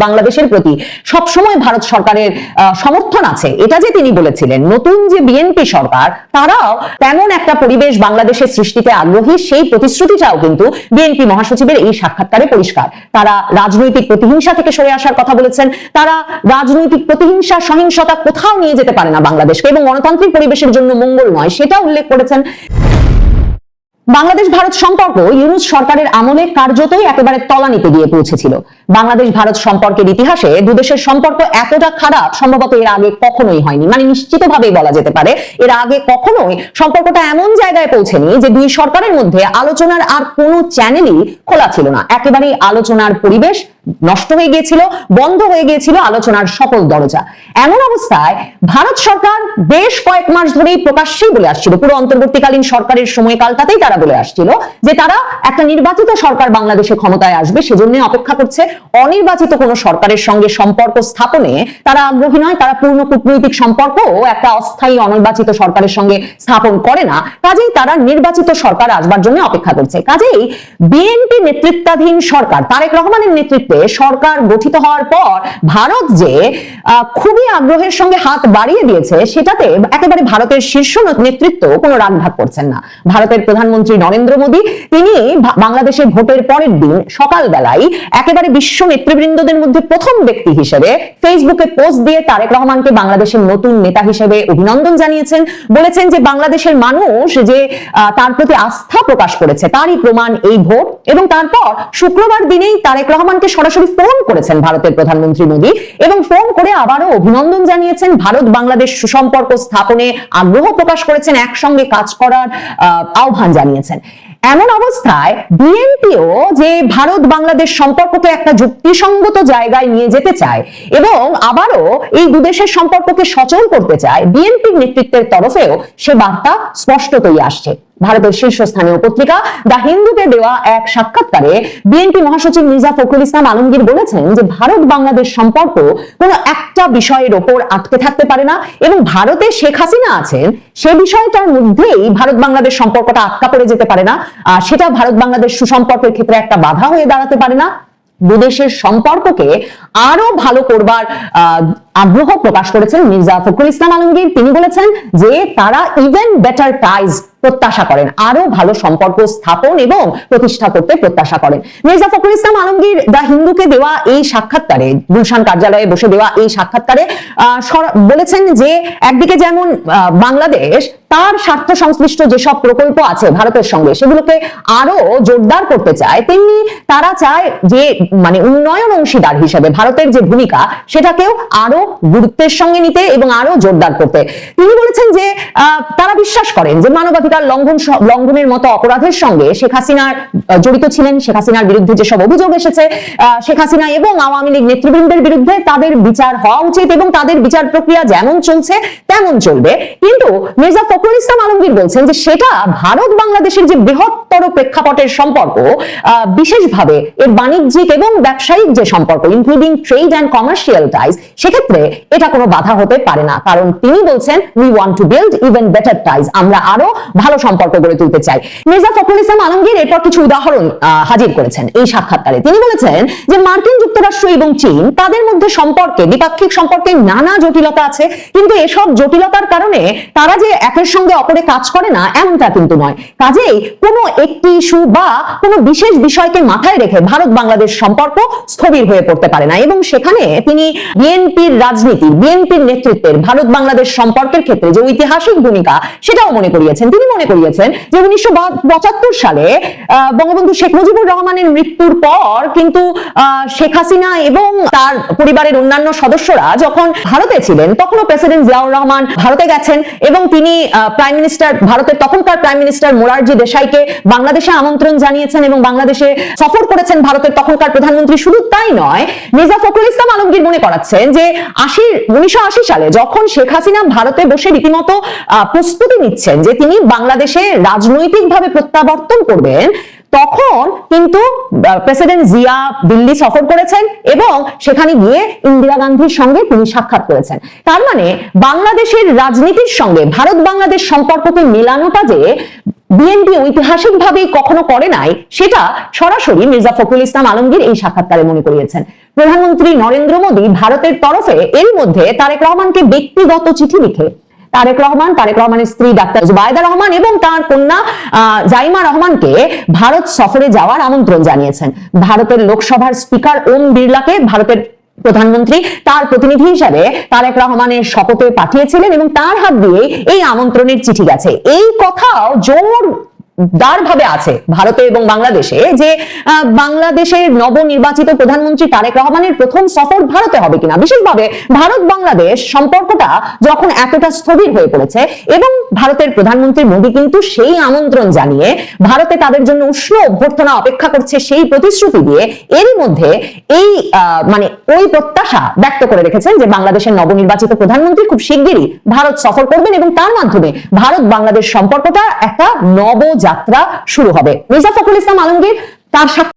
বাংলাদেশের প্রতি সবসময় ভারত সরকারের সমর্থন আছে, এটা যে তিনি বলেছিলেন। নতুন যে বিএনপি সরকার, তারাও তেমন একটা পরিবেশ বাংলাদেশের সৃষ্টিতে আগ্রহী, সেই প্রতিশ্রুতিটাও কিন্তু বিএনপি মহাসচিবের এই সাক্ষাৎকারে পরিষ্কার। তারা রাজনৈতিক প্রতিহিংসা থেকে সরে আসার কথা বলেছেন। তারা রাজনৈতিক প্রতিহিংসা, সহিংসতা কোথাও নিয়ে যেতে পারে না বাংলাদেশকে, এবং গণতান্ত্রিক পরিবেশের জন্য মঙ্গল নয়, সেটা উল্লেখ করেছেন। বাংলাদেশ ভারত সম্পর্ক ইউনূস সরকারের আমলে কার্যতই একেবারে তলানিতে গিয়ে পৌঁছেছিল। বাংলাদেশ ভারত সম্পর্কের ইতিহাসে দুদেশের সম্পর্ক এতটা খারাপ সম্ভবত এর আগে কখনোই হয়নি, মানে নিশ্চিতভাবেই বলা যেতে পারে এর আগে কখনোই সম্পর্কটা এমন জায়গায় পৌঁছেনি যে দুই সরকারের মধ্যে আলোচনার আর কোনো চ্যানেলই খোলা ছিল না। একেবারেই আলোচনার পরিবেশ নষ্ট হয়ে গিয়েছিল, বন্ধ হয়ে গিয়েছিল আলোচনার সকল দরজা। এমন অবস্থায় ভারত সরকার বেশ কয়েক মাস ধরেই প্রকাশ্যেই বলে আসছিল, পুরো অন্তর্বর্তীকালীন সরকারের সময়কালটাতেই তারা বলে আসছিল যে তারা একটা নির্বাচিত সরকার বাংলাদেশে ক্ষমতায় আসবে, সেজন্য অপেক্ষা করছে। অনির্বাচিত কোন সরকারের সঙ্গে সম্পর্ক স্থাপনে তারা আগ্রহী নয়। তারা পূর্ণ কূটনৈতিক সম্পর্ক একটা অস্থায়ী অনির্বাচিত সরকারের সঙ্গে স্থাপন করে না। কাজেই তারা নির্বাচিত সরকার আসবার জন্য অপেক্ষা করছে। কাজেই বিএনপি নেতৃত্বাধীন সরকার, তারেক রহমানের নেতৃত্বে সরকার গঠিত হওয়ার পর ভারত যে খুবই আগ্রহের সঙ্গে হাত বাড়িয়ে দিয়েছে, সেটাতে একেবারে ভারতের শীর্ষ নেতৃত্ব কোনো রাগঢাক করছেন না। ভারতের প্রধানমন্ত্রী নরেন্দ্র মোদী, তিনি বাংলাদেশের ভোটের পরের দিন সকালবেলায় একেবারে বিশ্ব নেতৃবৃন্দদের মধ্যে প্রথম ব্যক্তি হিসেবে ফেসবুকে পোস্ট দিয়ে তারেক রহমানকে বাংলাদেশের নতুন নেতা হিসেবে অভিনন্দন জানিয়েছেন। বলেছেন যে বাংলাদেশের মানুষ যে তার প্রতি আস্থা প্রকাশ করেছে তারই প্রমাণ এই ভোট। এবং তারপর শুক্রবার দিনেই তারেক রহমানকে সরাসরি ফোন করেছেন ভারতের প্রধানমন্ত্রী মোদী, এবং ফোন করে আবারও অভিনন্দন জানিয়েছেন, ভারত বাংলাদেশ সুসম্পর্ক স্থাপনে আগ্রহ প্রকাশ করেছেন, একসঙ্গে কাজ করার আহ্বান জানিয়েছেন। এমন অবস্থায় বিএনপিও যে ভারত বাংলাদেশ সম্পর্ককে একটা যুক্তিসঙ্গত জায়গায় নিয়ে যেতে চায় এবং আবারও এই দুদেশের সম্পর্ককে সচল করতে চায়, বিএনপির নেতৃত্বের তরফেও সে বার্তা স্পষ্টতই আসছে। ভারতের শীর্ষস্থানীয় পত্রিকা দ্য হিন্দুকে দেওয়া এক সাক্ষাৎকারে বিএনপি মহাসচিব মির্জা ফখরুল ইসলাম আলমগীর বলেছেন যে ভারত বাংলাদেশ সম্পর্ক কোনো একটা বিষয়ের ওপর আটকে থাকতে পারে না, এবং ভারতে শেখ হাসিনা আছেন সে বিষয়টার মধ্যেই ভারত বাংলাদেশ সম্পর্কটা আটকা পড়ে যেতে পারে না। সেটা ভারত বাংলাদেশ সুসম্পর্কের ক্ষেত্রে একটা বাধা হয়ে দাঁড়াতে পারে না। দুদেশের সম্পর্ককে আরো ভালো করবার আগ্রহ প্রকাশ করেছেন মির্জা ফখরুল ইসলাম আলমগীর। তিনি বলেছেন যে তারা ইভেন বেটার টাইজ প্রত্যাশা করেন, আরো ভালো সম্পর্ক স্থাপন এবং প্রতিষ্ঠা করতে প্রত্যাশা করেন। মির্জা ফখরুল ইসলাম আলমগীর দ্য হিন্দুকে দেওয়া এই সাক্ষাৎকারে, গুলশান কার্যালয়ে বসে দেওয়া এই সাক্ষাৎকারে বলেছেন যে একদিকে যেমন বাংলাদেশ তার স্বার্থ সংশ্লিষ্ট যেসব প্রকল্প আছে ভারতের সঙ্গে সেগুলোকে আরো জোরদার করতে চায়, তেমনি তারা চায় যে মানে উন্নয়ন অংশীদার হিসেবে ভারতের যে ভূমিকা সেটাকেও আরো গুরুত্বের সঙ্গে নিতে এবং আরো জোরদার করতে। তিনি বলেছেন যে তারা বিশ্বাস করেন যে মানবাধিকার লঙ্ঘনের মতো অপরাধের সঙ্গে শেখ হাসিনা জড়িত ছিলেন। শেখ হাসিনার বিরুদ্ধে যেসব অভিযোগ এসেছে, শেখ হাসিনা এবং আওয়ামী লীগ নেতৃবৃন্দের বিরুদ্ধে তাদের বিচার হওয়া উচিত এবং তাদের বিচার প্রক্রিয়া যেমন চলছে তেমন চলবে। কিন্তু মির্জা ফখরুল ইসলাম আলমগীর বলছেন যে সেটা ভারত বাংলাদেশের যে বৃহত্তর প্রেক্ষাপটের সম্পর্ক, বিশেষভাবে এর বাণিজ্যিক এবং ব্যবসায়িক যে সম্পর্ক including trade and commercial ties, সেক্ষেত্রে এটা কোনো বাধা হতে পারে না। কারণ তিনি বলছেন we want to build even better ties, আমরা আরো ভালো সম্পর্ক গড়ে তুলতে চাই। মির্জা ফখরুল ইসলাম আলমগীর এরপর কিছু উদাহরণ হাজির করেছেন এই সাক্ষাৎকারে। তিনি বলেছেন যে মার্কিন যুক্তরাষ্ট্র এবং চীন তাদের মধ্যে সম্পর্কে, দ্বিপাক্ষিক সম্পর্কে নানা জটিলতা আছে, কিন্তু এসব জটিলতার কারণে তারা যে একের সঙ্গে অপরে কাজ করে না এমনটা কিন্তু নয়। কাজেই কোনো একটি ইস্যু বা কোনো বিশেষ বিষয়কে মাথায় রেখে ভারত বাংলাদেশ সম্পর্ক স্থবির হয়ে পড়তে পারে না। এবং সেখানে তিনি বিএনপির রাজনীতি, বিএনপির নেতৃত্বের ভারত বাংলাদেশ সম্পর্কের ক্ষেত্রে যে ঐতিহাসিক ভূমিকা সেটাও মনে করিয়েছেন। তিনি মনে করিয়েছেন যে 1975 সালে বঙ্গবন্ধু শেখ মুজিবুর রহমানের মৃত্যুর পর কিন্তু শেখ হাসিনা এবং তার পরিবারের অন্যান্য সদস্যরা যখন ভারতে ছিলেন, তখনও প্রেসিডেন্ট জিয়াউর রহমান ভারতে গেছেন এবং তিনি প্রাইম মিনিস্টার, ভারতের তখনকার প্রাইম মিনিস্টার মোরারজি দেশাইকে বাংলাদেশে আমন্ত্রণ জানিয়েছেন এবং বাংলাদেশে সফর করেছেন ভারতের তখনকার প্রধানমন্ত্রী। শুধু তাই নয়, মির্জা ফখরুল ইসলাম আলমগীর মনে করাচ্ছেন যে 1980 সালে যখন শেখ হাসিনা ভারতে বসে রীতিমতো প্রস্তুতি নিচ্ছেন যে তিনি বাংলাদেশে রাজনৈতিকভাবে প্রত্যাবর্তন করবেন, তখন কিন্তু প্রেসিডেন্ট জিয়া দিল্লি সফর করেছেন এবং সেখানে গিয়ে ইন্দিরা গান্ধীর সঙ্গে তিনি সাক্ষাৎ করেছেন। তার মানে বাংলাদেশের রাজনীতির সঙ্গে ভারত বাংলাদেশ সম্পর্ককে মেলানোটা যে বিএনপি ঐতিহাসিকভাবেই কখনো করে নাই, সেটা সরাসরি মির্জা ফখরুল ইসলাম আলমগীর এই সাক্ষাৎকারে মনে করিয়েছেন। প্রধানমন্ত্রী নরেন্দ্র মোদী ভারতের তরফে এর মধ্যে তারেক রহমানকে ব্যক্তিগত চিঠি লিখে তারেক রহমানের স্ত্রী ডাক্তার জুবাইদা রহমান এবং তার কন্যা জাইমা রহমানকে ভারত সফরে যাওয়ার আমন্ত্রণ জানিয়েছেন। ভারতের লোকসভার স্পিকার ওম বিড়লাকে ভারতের প্রধানমন্ত্রী তার প্রতিনিধি হিসাবে তারেক রহমানের শপথে পাঠিয়েছিলেন এবং তার হাত দিয়ে এই আমন্ত্রণের চিঠি গেছে। এই কথাও জোরদারভাবে আছে ভারতে এবং বাংলাদেশে যে বাংলাদেশের নবনির্বাচিত প্রধানমন্ত্রী তারেক রহমানের প্রথম সফর ভারতে হবে কিনা, বিশেষভাবে ভারত বাংলাদেশ সম্পর্কটা যখন এতটা স্থবির হয়ে পড়েছে এবং ভারতের প্রধানমন্ত্রী মোদী কিন্তু সেই আমন্ত্রণ জানিয়ে ভারতে তাদের জন্য উষ্ণ অভ্যর্থনা অপেক্ষা করছে সেই প্রতিশ্রুতি দিয়ে এরই মধ্যে এই মানে ওই প্রত্যাশা ব্যক্ত করে রেখেছেন যে বাংলাদেশের নবনির্বাচিত প্রধানমন্ত্রী খুব শিগগিরই ভারত সফর করবেন এবং তার মাধ্যমে ভারত বাংলাদেশ সম্পর্কটা একটা নবযাত্রা শুরু হবে। মির্জা ফখরুল ইসলাম আলমগীর তার